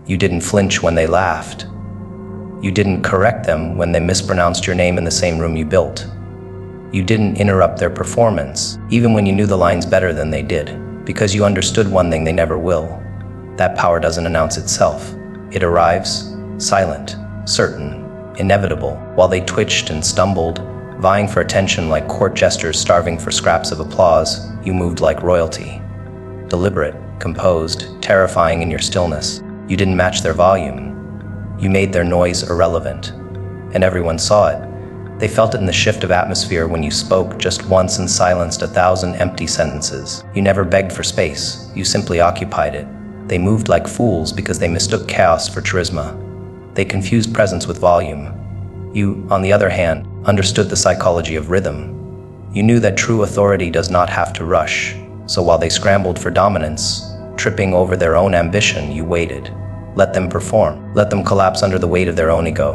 You didn't flinch when they laughed. You didn't correct them when they mispronounced your name in the same room you built. You didn't interrupt their performance, even when you knew the lines better than they did, because you understood one thing they never will. That power doesn't announce itself. It arrives, silent, certain, inevitable. While they twitched and stumbled, vying for attention like court jesters starving for scraps of applause, you moved like royalty. Deliberate, composed, terrifying in your stillness. You didn't match their volume. You made their noise irrelevant, and everyone saw it. They felt it in the shift of atmosphere when you spoke just once and silenced 1,000 empty sentences. You never begged for space, you simply occupied it. They moved like fools because they mistook chaos for charisma. They confused presence with volume. You, on the other hand, understood the psychology of rhythm. You knew that true authority does not have to rush, so while they scrambled for dominance, tripping over their own ambition, you waited. Let them perform. Let them collapse under the weight of their own ego.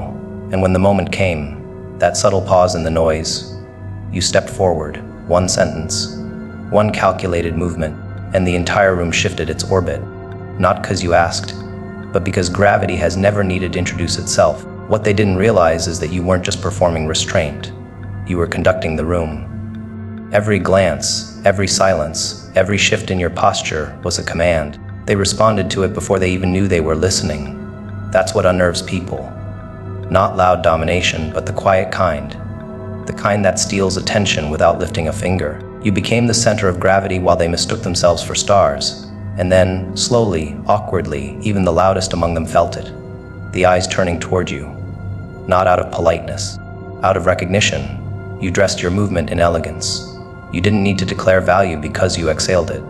And when the moment came, that subtle pause in the noise, you stepped forward, one sentence, one calculated movement, and the entire room shifted its orbit. Not because you asked, but because gravity has never needed to introduce itself. What they didn't realize is that you weren't just performing restraint. You were conducting the room. Every glance, every silence, every shift in your posture was a command. They responded to it before they even knew they were listening. That's what unnerves people. Not loud domination, but the quiet kind. The kind that steals attention without lifting a finger. You became the center of gravity while they mistook themselves for stars. And then, slowly, awkwardly, even the loudest among them felt it. The eyes turning toward you. Not out of politeness, out of recognition. You dressed your movement in elegance. You didn't need to declare value because you exhaled it.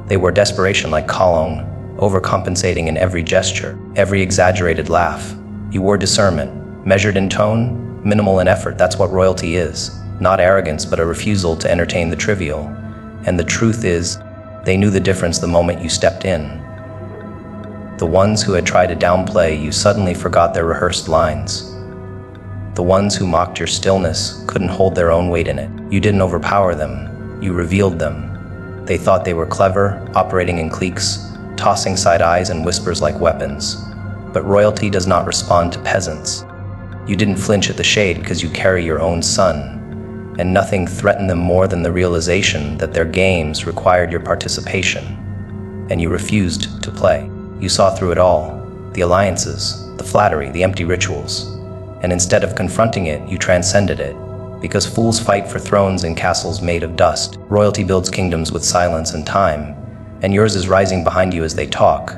They wore desperation like cologne, overcompensating in every gesture, every exaggerated laugh. You wore discernment, measured in tone, minimal in effort. That's what royalty is. Not arrogance, but a refusal to entertain the trivial. And the truth is, they knew the difference the moment you stepped in. The ones who had tried to downplay you suddenly forgot their rehearsed lines. The ones who mocked your stillness couldn't hold their own weight in it. You didn't overpower them, you revealed them. They thought they were clever, operating in cliques, tossing side eyes and whispers like weapons. But royalty does not respond to peasants. You didn't flinch at the shade because you carry your own sun, and nothing threatened them more than the realization that their games required your participation, and you refused to play. You saw through it all, the alliances, the flattery, the empty rituals, and instead of confronting it, you transcended it. Because fools fight for thrones in castles made of dust. Royalty builds kingdoms with silence and time, and yours is rising behind you as they talk.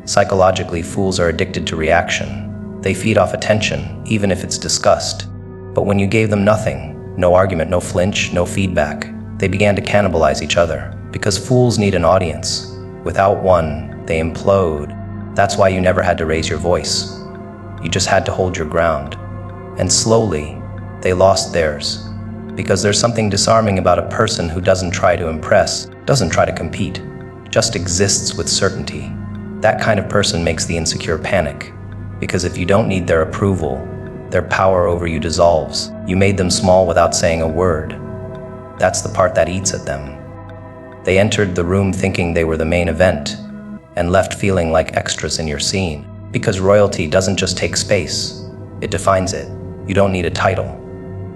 Psychologically, fools are addicted to reaction. They feed off attention, even if it's disgust. But when you gave them nothing, no argument, no flinch, no feedback, they began to cannibalize each other. Because fools need an audience. Without one, they implode. That's why you never had to raise your voice. You just had to hold your ground. And slowly, they lost theirs. Because there's something disarming about a person who doesn't try to impress, doesn't try to compete, just exists with certainty. That kind of person makes the insecure panic. Because if you don't need their approval, their power over you dissolves. You made them small without saying a word. That's the part that eats at them. They entered the room thinking they were the main event, and left feeling like extras in your scene. Because royalty doesn't just take space, it defines it. You don't need a title.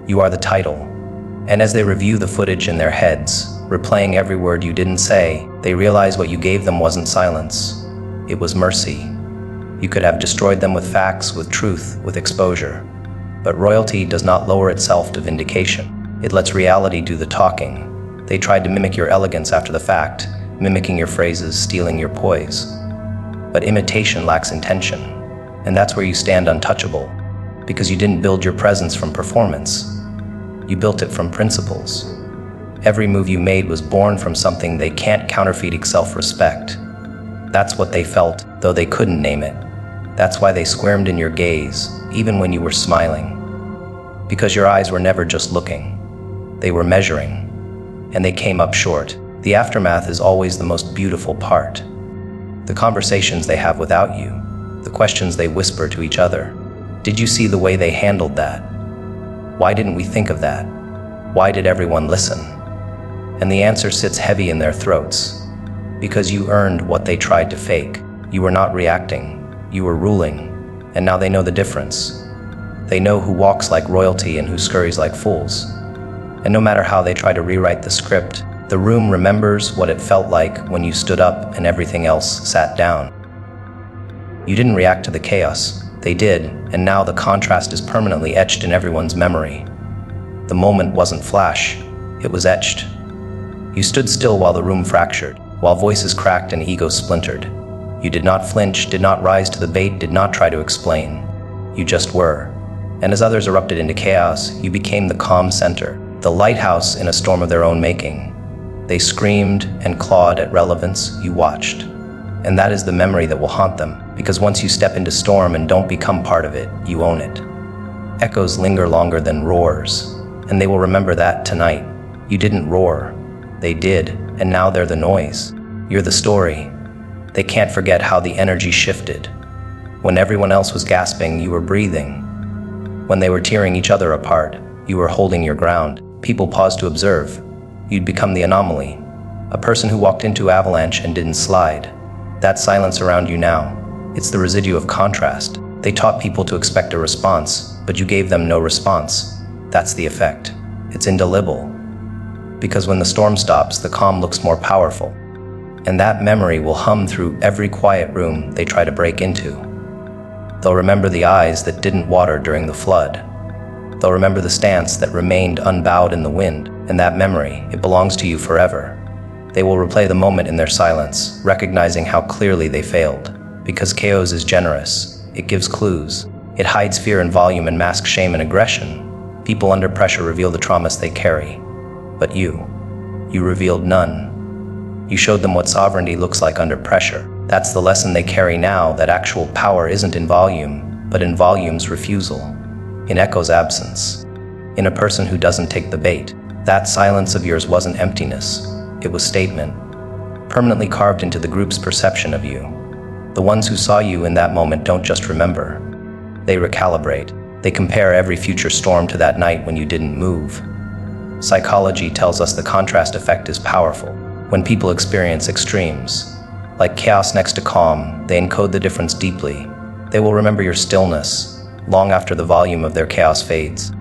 You are the title. And as they review the footage in their heads, replaying every word you didn't say, they realize what you gave them wasn't silence. It was mercy. You could have destroyed them with facts, with truth, with exposure. But royalty does not lower itself to vindication. It lets reality do the talking. They tried to mimic your elegance after the fact, mimicking your phrases, stealing your poise. But imitation lacks intention, and that's where you stand untouchable, because you didn't build your presence from performance. You built it from principles. Every move you made was born from something they can't counterfeit: self-respect. That's what they felt, though they couldn't name it. That's why they squirmed in your gaze, even when you were smiling. Because your eyes were never just looking. They were measuring, and they came up short. The aftermath is always the most beautiful part. The conversations they have without you, the questions they whisper to each other. Did you see the way they handled that? Why didn't we think of that? Why did everyone listen? And the answer sits heavy in their throats. Because you earned what they tried to fake. You were not reacting. You were ruling, and now they know the difference. They know who walks like royalty and who scurries like fools. And no matter how they try to rewrite the script, the room remembers what it felt like when you stood up and everything else sat down. You didn't react to the chaos. They did, and now the contrast is permanently etched in everyone's memory. The moment wasn't flash, it was etched. You stood still while the room fractured, while voices cracked and egos splintered. You did not flinch, did not rise to the bait, did not try to explain. You just were. And as others erupted into chaos, you became the calm center, the lighthouse in a storm of their own making. They screamed and clawed at relevance, you watched. And that is the memory that will haunt them, because once you step into storm and don't become part of it, you own it. Echoes linger longer than roars, and they will remember that tonight. You didn't roar. They did, and now they're the noise. You're the story. They can't forget how the energy shifted. When everyone else was gasping, you were breathing. When they were tearing each other apart, you were holding your ground. People paused to observe. You'd become the anomaly, a person who walked into avalanche and didn't slide. That silence around you now, it's the residue of contrast. They taught people to expect a response, but you gave them no response. That's the effect. It's indelible. Because when the storm stops, the calm looks more powerful. And that memory will hum through every quiet room they try to break into. They'll remember the eyes that didn't water during the flood. They'll remember the stance that remained unbowed in the wind, and that memory, it belongs to you forever. They will replay the moment in their silence, recognizing how clearly they failed. Because chaos is generous, it gives clues. It hides fear in volume and masks shame and aggression. People under pressure reveal the traumas they carry. But you revealed none. You showed them what sovereignty looks like under pressure. That's the lesson they carry now, that actual power isn't in volume, but in volume's refusal. In echo's absence. In a person who doesn't take the bait. That silence of yours wasn't emptiness. It was statement, permanently carved into the group's perception of you. The ones who saw you in that moment don't just remember. They recalibrate. They compare every future storm to that night when you didn't move. Psychology tells us the contrast effect is powerful. When people experience extremes, like chaos next to calm, they encode the difference deeply. They will remember your stillness, long after the volume of their chaos fades.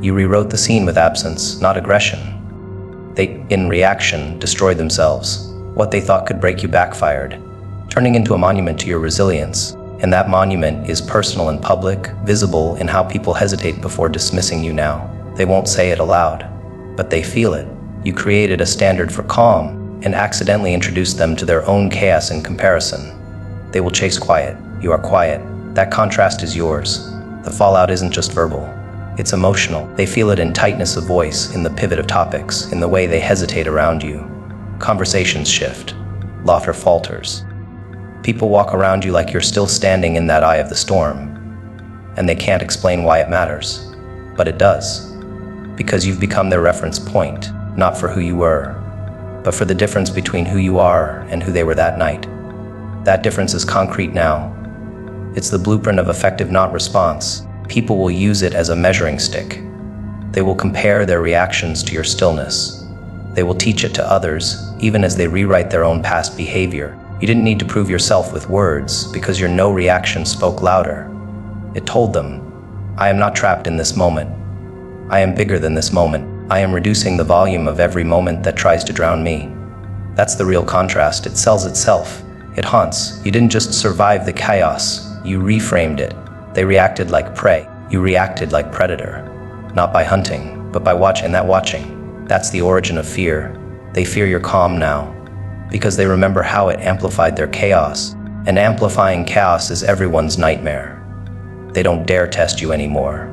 You rewrote the scene with absence, not aggression. They, in reaction, destroyed themselves. What they thought could break you backfired, turning into a monument to your resilience. And that monument is personal and public, visible in how people hesitate before dismissing you now. They won't say it aloud, but they feel it. You created a standard for calm and accidentally introduced them to their own chaos in comparison. They will chase quiet. You are quiet. That contrast is yours. The fallout isn't just verbal. It's emotional. They feel it in tightness of voice, in the pivot of topics, in the way they hesitate around you. Conversations shift. Laughter falters. People walk around you like you're still standing in that eye of the storm. And they can't explain why it matters. But it does. Because you've become their reference point, not for who you were, but for the difference between who you are and who they were that night. That difference is concrete now. It's the blueprint of effective not response. People will use it as a measuring stick. They will compare their reactions to your stillness. They will teach it to others, even as they rewrite their own past behavior. You didn't need to prove yourself with words, because your no reaction spoke louder. It told them, I am not trapped in this moment. I am bigger than this moment. I am reducing the volume of every moment that tries to drown me. That's the real contrast. It sells itself. It haunts. You didn't just survive the chaos. You reframed it. They reacted like prey. You reacted like predator. Not by hunting, but by watching. That's the origin of fear. They fear your calm now, because they remember how it amplified their chaos. And amplifying chaos is everyone's nightmare. They don't dare test you anymore,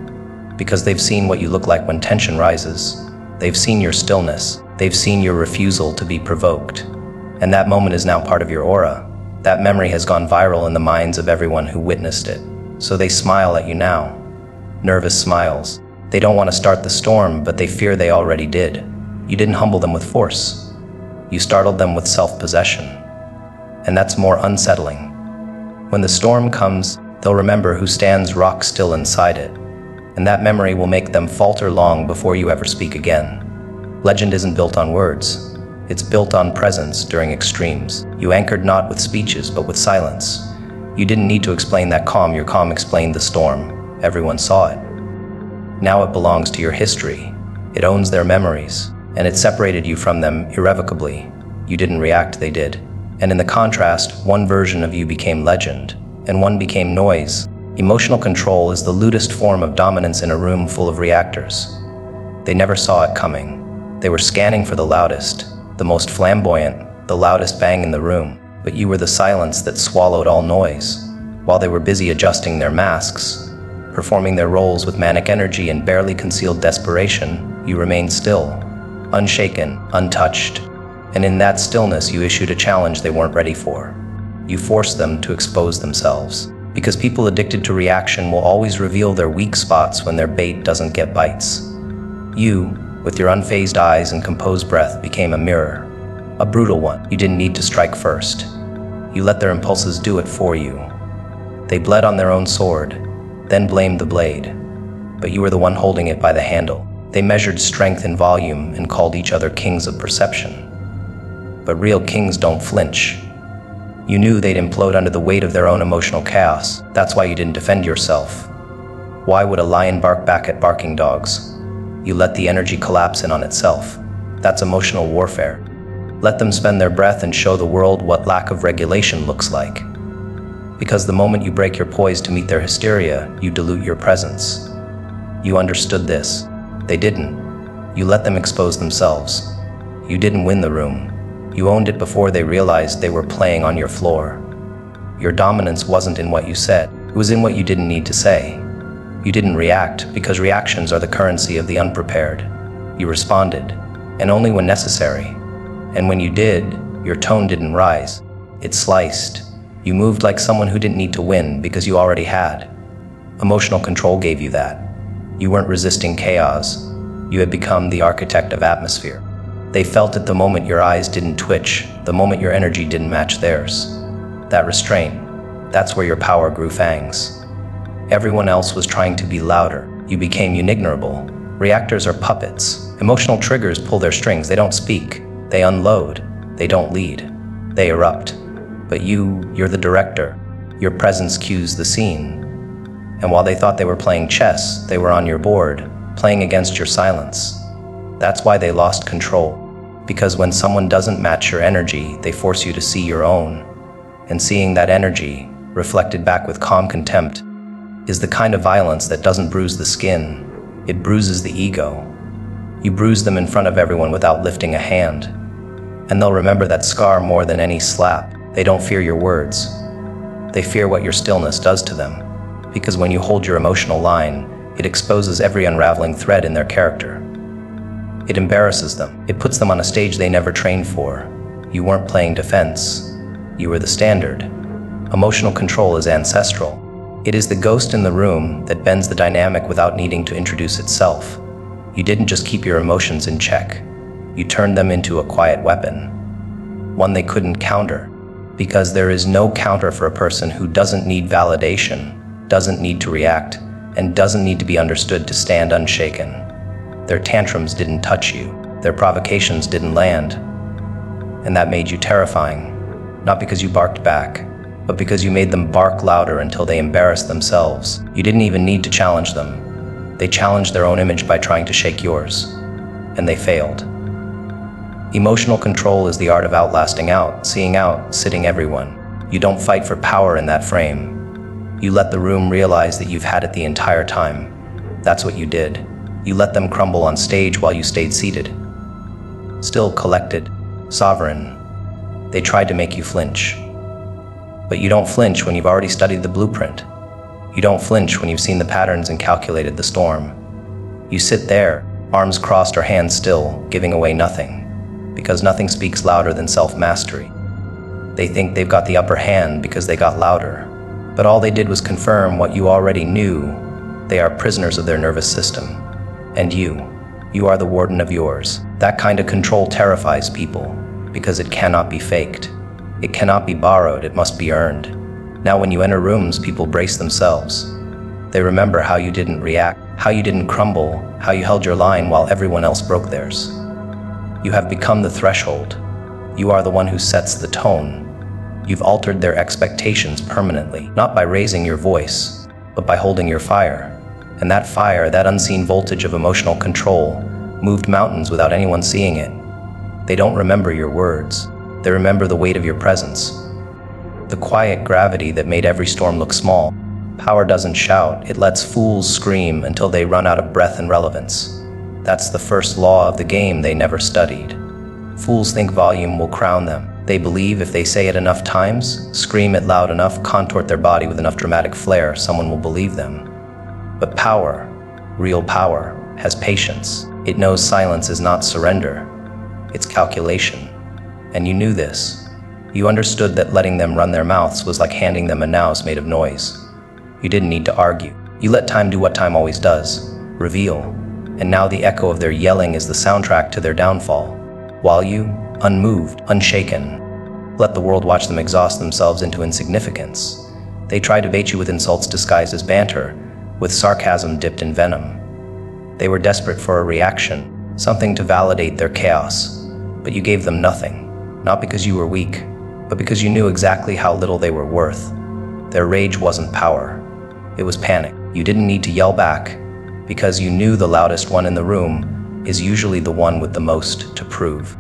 because they've seen what you look like when tension rises. They've seen your stillness. They've seen your refusal to be provoked. And that moment is now part of your aura. That memory has gone viral in the minds of everyone who witnessed it. So they smile at you now. Nervous smiles. They don't want to start the storm, but they fear they already did. You didn't humble them with force. You startled them with self-possession. And that's more unsettling. When the storm comes, they'll remember who stands rock still inside it. And that memory will make them falter long before you ever speak again. Legend isn't built on words. It's built on presence during extremes. You anchored not with speeches, but with silence. You didn't need to explain that calm, your calm explained the storm. Everyone saw it. Now it belongs to your history. It owns their memories, and it separated you from them irrevocably. You didn't react, they did. And in the contrast, one version of you became legend, and one became noise. Emotional control is the lewdest form of dominance in a room full of reactors. They never saw it coming. They were scanning for the loudest, the most flamboyant, the loudest bang in the room, but you were the silence that swallowed all noise. While they were busy adjusting their masks, performing their roles with manic energy and barely concealed desperation, you remained still, unshaken, untouched. And in that stillness, you issued a challenge they weren't ready for. You forced them to expose themselves. Because people addicted to reaction will always reveal their weak spots when their bait doesn't get bites. You, with your unfazed eyes and composed breath, became a mirror. A brutal one. You didn't need to strike first. You let their impulses do it for you. They bled on their own sword, then blamed the blade. But you were the one holding it by the handle. They measured strength in volume and called each other kings of perception. But real kings don't flinch. You knew they'd implode under the weight of their own emotional chaos. That's why you didn't defend yourself. Why would a lion bark back at barking dogs? You let the energy collapse in on itself. That's emotional warfare. Let them spend their breath and show the world what lack of regulation looks like. Because the moment you break your poise to meet their hysteria, you dilute your presence. You understood this. They didn't. You let them expose themselves. You didn't win the room. You owned it before they realized they were playing on your floor. Your dominance wasn't in what you said. It was in what you didn't need to say. You didn't react because reactions are the currency of the unprepared. You responded, and only when necessary. And when you did, your tone didn't rise. It sliced. You moved like someone who didn't need to win because you already had. Emotional control gave you that. You weren't resisting chaos. You had become the architect of atmosphere. They felt it the moment your eyes didn't twitch, the moment your energy didn't match theirs. That restraint, that's where your power grew fangs. Everyone else was trying to be louder. You became unignorable. Reactors are puppets. Emotional triggers pull their strings. They don't speak. They unload. They don't lead. They erupt. But you're the director. Your presence cues the scene. And while they thought they were playing chess, they were on your board, playing against your silence. That's why they lost control. Because when someone doesn't match your energy, they force you to see your own. And seeing that energy, reflected back with calm contempt, is the kind of violence that doesn't bruise the skin. It bruises the ego. You bruise them in front of everyone without lifting a hand. And they'll remember that scar more than any slap. They don't fear your words. They fear what your stillness does to them. Because when you hold your emotional line, it exposes every unraveling thread in their character. It embarrasses them. It puts them on a stage they never trained for. You weren't playing defense. You were the standard. Emotional control is ancestral. It is the ghost in the room that bends the dynamic without needing to introduce itself. You didn't just keep your emotions in check. You turned them into a quiet weapon. One they couldn't counter. Because there is no counter for a person who doesn't need validation, doesn't need to react, and doesn't need to be understood to stand unshaken. Their tantrums didn't touch you. Their provocations didn't land. And that made you terrifying. Not because you barked back, but because you made them bark louder until they embarrassed themselves. You didn't even need to challenge them. They challenged their own image by trying to shake yours. And they failed. Emotional control is the art of outlasting out, seeing out, sitting everyone. You don't fight for power in that frame. You let the room realize that you've had it the entire time. That's what you did. You let them crumble on stage while you stayed seated. Still collected, sovereign. They tried to make you flinch. But you don't flinch when you've already studied the blueprint. You don't flinch when you've seen the patterns and calculated the storm. You sit there, arms crossed or hands still, giving away nothing. Because nothing speaks louder than self-mastery. They think they've got the upper hand because they got louder. But all they did was confirm what you already knew. They are prisoners of their nervous system. And you are the warden of yours. That kind of control terrifies people, because it cannot be faked. It cannot be borrowed, it must be earned. Now when you enter rooms, people brace themselves. They remember how you didn't react, how you didn't crumble, how you held your line while everyone else broke theirs. You have become the threshold. You are the one who sets the tone. You've altered their expectations permanently, not by raising your voice, but by holding your fire. And that fire, that unseen voltage of emotional control, moved mountains without anyone seeing it. They don't remember your words. They remember the weight of your presence. The quiet gravity that made every storm look small. Power doesn't shout, it lets fools scream until they run out of breath and relevance. That's the first law of the game they never studied. Fools think volume will crown them. They believe if they say it enough times, scream it loud enough, contort their body with enough dramatic flair, someone will believe them. But power, real power, has patience. It knows silence is not surrender. It's calculation. And you knew this. You understood that letting them run their mouths was like handing them a noose made of noise. You didn't need to argue. You let time do what time always does, reveal. And now the echo of their yelling is the soundtrack to their downfall. While you, unmoved, unshaken, let the world watch them exhaust themselves into insignificance. They tried to bait you with insults disguised as banter, with sarcasm dipped in venom. They were desperate for a reaction, something to validate their chaos. But you gave them nothing, not because you were weak, but because you knew exactly how little they were worth. Their rage wasn't power, it was panic. You didn't need to yell back, because you knew the loudest one in the room is usually the one with the most to prove.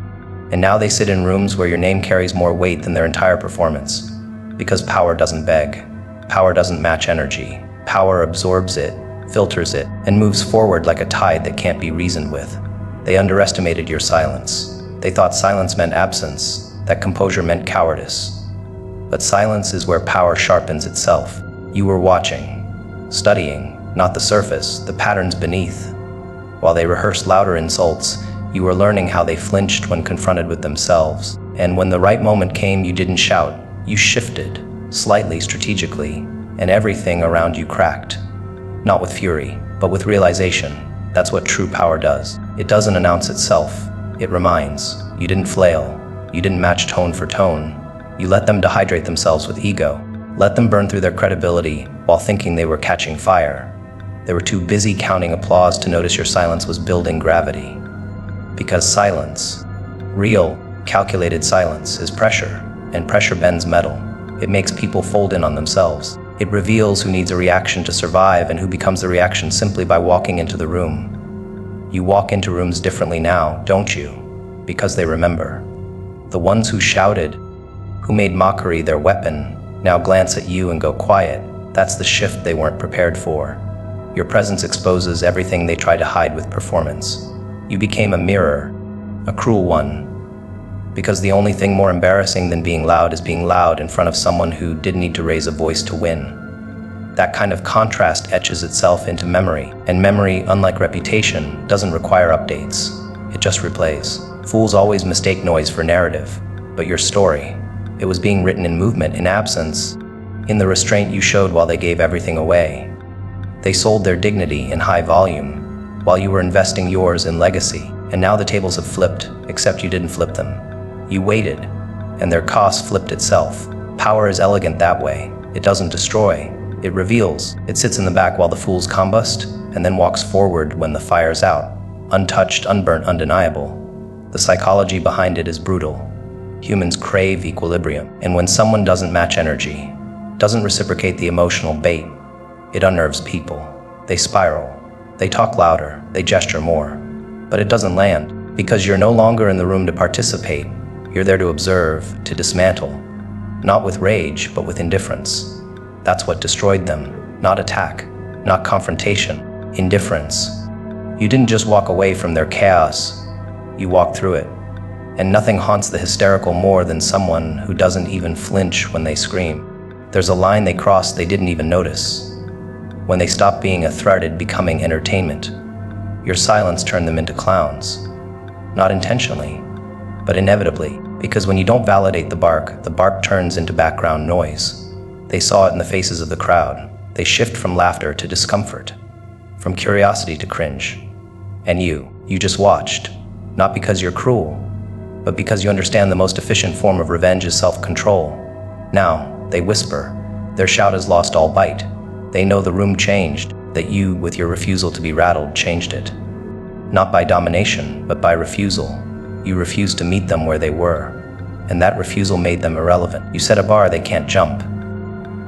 And now they sit in rooms where your name carries more weight than their entire performance. Because power doesn't beg, power doesn't match energy. Power absorbs it, filters it, and moves forward like a tide that can't be reasoned with. They underestimated your silence. They thought silence meant absence, that composure meant cowardice. But silence is where power sharpens itself. You were watching, studying, not the surface, the patterns beneath. While they rehearsed louder insults, you were learning how they flinched when confronted with themselves. And when the right moment came, you didn't shout. You shifted, slightly, strategically, and everything around you cracked. Not with fury, but with realization. That's what true power does. It doesn't announce itself. It reminds. You didn't flail. You didn't match tone for tone. You let them dehydrate themselves with ego. Let them burn through their credibility while thinking they were catching fire. They were too busy counting applause to notice your silence was building gravity. Because silence, real, calculated silence, is pressure, and pressure bends metal. It makes people fold in on themselves. It reveals who needs a reaction to survive and who becomes the reaction simply by walking into the room. You walk into rooms differently now, don't you? Because they remember. The ones who shouted, who made mockery their weapon, now glance at you and go quiet. That's the shift they weren't prepared for. Your presence exposes everything they try to hide with performance. You became a mirror, a cruel one, because the only thing more embarrassing than being loud is being loud in front of someone who didn't need to raise a voice to win. That kind of contrast etches itself into memory, and memory, unlike reputation, doesn't require updates. It just replays. Fools always mistake noise for narrative, but your story, it was being written in movement, in absence, in the restraint you showed while they gave everything away. They sold their dignity in high volume, while you were investing yours in legacy. And now the tables have flipped, except you didn't flip them. You waited, and their cost flipped itself. Power is elegant that way. It doesn't destroy, it reveals. It sits in the back while the fools combust, and then walks forward when the fire's out. Untouched, unburnt, undeniable. The psychology behind it is brutal. Humans crave equilibrium, and when someone doesn't match energy, doesn't reciprocate the emotional bait, it unnerves people. They spiral. They talk louder, they gesture more, but it doesn't land, because you're no longer in the room to participate. You're there to observe, to dismantle, not with rage, but with indifference. That's what destroyed them, not attack, not confrontation, indifference. You didn't just walk away from their chaos, you walked through it. And nothing haunts the hysterical more than someone who doesn't even flinch when they scream. There's a line they crossed they didn't even notice. When they stopped being a threat, becoming entertainment. Your silence turned them into clowns. Not intentionally, but inevitably, because when you don't validate the bark turns into background noise. They saw it in the faces of the crowd. They shift from laughter to discomfort, from curiosity to cringe. And you just watched, not because you're cruel, but because you understand the most efficient form of revenge is self-control. Now, they whisper. Their shout has lost all bite. They know the room changed, that you, with your refusal to be rattled, changed it. Not by domination, but by refusal. You refused to meet them where they were. and that refusal made them irrelevant. You set a bar they can't jump,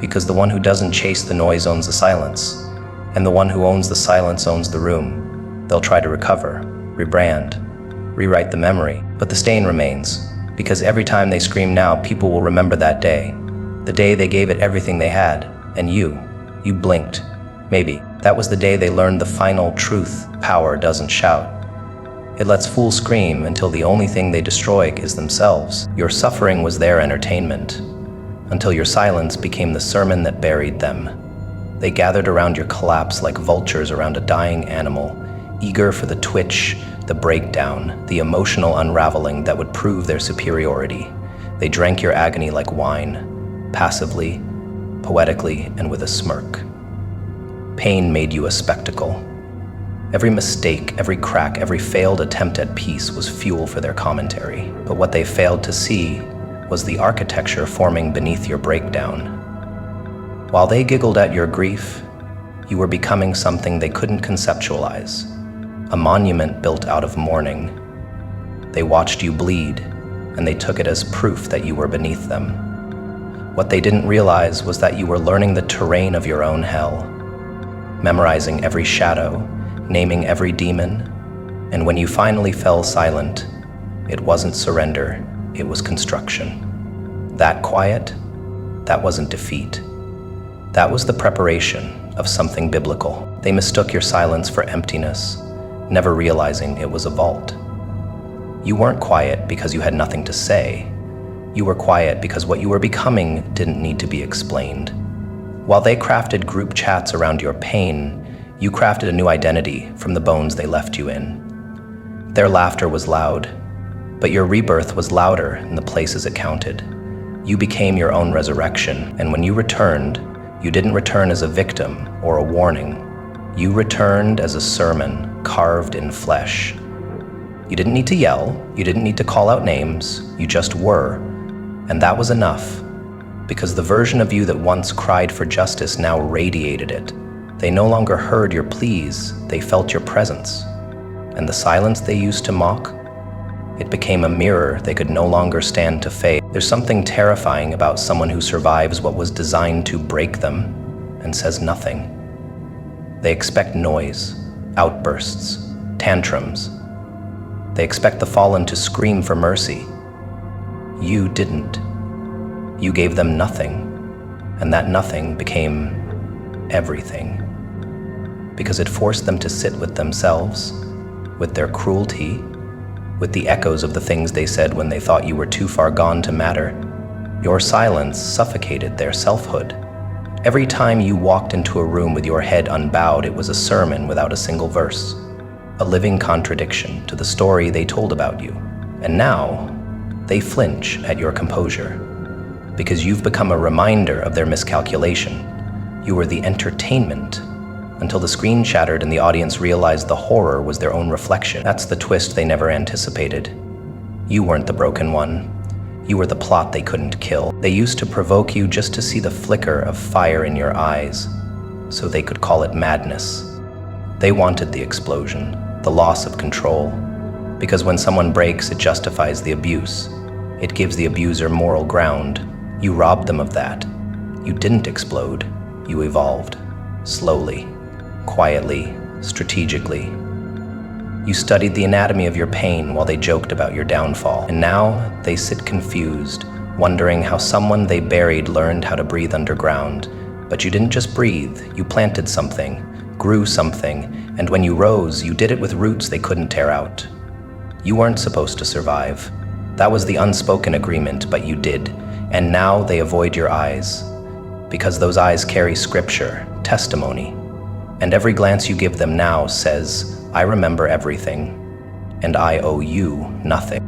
because the one who doesn't chase the noise owns the silence, and the one who owns the silence owns the room. They'll try to recover, rebrand, rewrite the memory, but the stain remains, because every time they scream now, people will remember that day, the day they gave it everything they had, and you blinked. Maybe that was the day they learned the final truth: power doesn't shout. It lets fools scream until the only thing they destroy is themselves. Your suffering was their entertainment, until your silence became the sermon that buried them. They gathered around your collapse like vultures around a dying animal, eager for the twitch, the breakdown, the emotional unraveling that would prove their superiority. They drank your agony like wine, passively, poetically, and with a smirk. Pain made you a spectacle. Every mistake, every crack, every failed attempt at peace was fuel for their commentary. But what they failed to see was the architecture forming beneath your breakdown. While they giggled at your grief, you were becoming something they couldn't conceptualize, a monument built out of mourning. They watched you bleed, and they took it as proof that you were beneath them. What they didn't realize was that you were learning the terrain of your own hell, memorizing every shadow, naming every demon, and when you finally fell silent, it wasn't surrender, it was construction. That quiet, that wasn't defeat. That was the preparation of something biblical. They mistook your silence for emptiness, never realizing it was a vault. You weren't quiet because you had nothing to say. You were quiet because what you were becoming didn't need to be explained. While they crafted group chats around your pain, you crafted a new identity from the bones they left you in. Their laughter was loud, but your rebirth was louder in the places it counted. You became your own resurrection, and when you returned, you didn't return as a victim or a warning. You returned as a sermon carved in flesh. You didn't need to yell, you didn't need to call out names, you just were. And that was enough, because the version of you that once cried for justice now radiated it. They no longer heard your pleas, they felt your presence. And the silence they used to mock, it became a mirror they could no longer stand to face. There's something terrifying about someone who survives what was designed to break them and says nothing. They expect noise, outbursts, tantrums. They expect the fallen to scream for mercy. You didn't. You gave them nothing, and that nothing became everything. Because it forced them to sit with themselves, with their cruelty, with the echoes of the things they said when they thought you were too far gone to matter. Your silence suffocated their selfhood. Every time you walked into a room with your head unbowed, it was a sermon without a single verse, a living contradiction to the story they told about you. And now, they flinch at your composure, because you've become a reminder of their miscalculation. You were the entertainment, until the screen shattered and the audience realized the horror was their own reflection. That's the twist they never anticipated. You weren't the broken one. You were the plot they couldn't kill. They used to provoke you just to see the flicker of fire in your eyes, so they could call it madness. They wanted the explosion, the loss of control, because when someone breaks, it justifies the abuse. It gives the abuser moral ground. You robbed them of that. You didn't explode. You evolved. Slowly. Quietly, strategically. You studied the anatomy of your pain while they joked about your downfall, and now they sit confused, wondering how someone they buried learned how to breathe underground. But you didn't just breathe, you planted something, grew something, and when you rose, you did it with roots they couldn't tear out. You weren't supposed to survive. That was the unspoken agreement, but you did, and now they avoid your eyes, because those eyes carry scripture, testimony. And every glance you give them now says, I remember everything, and I owe you nothing.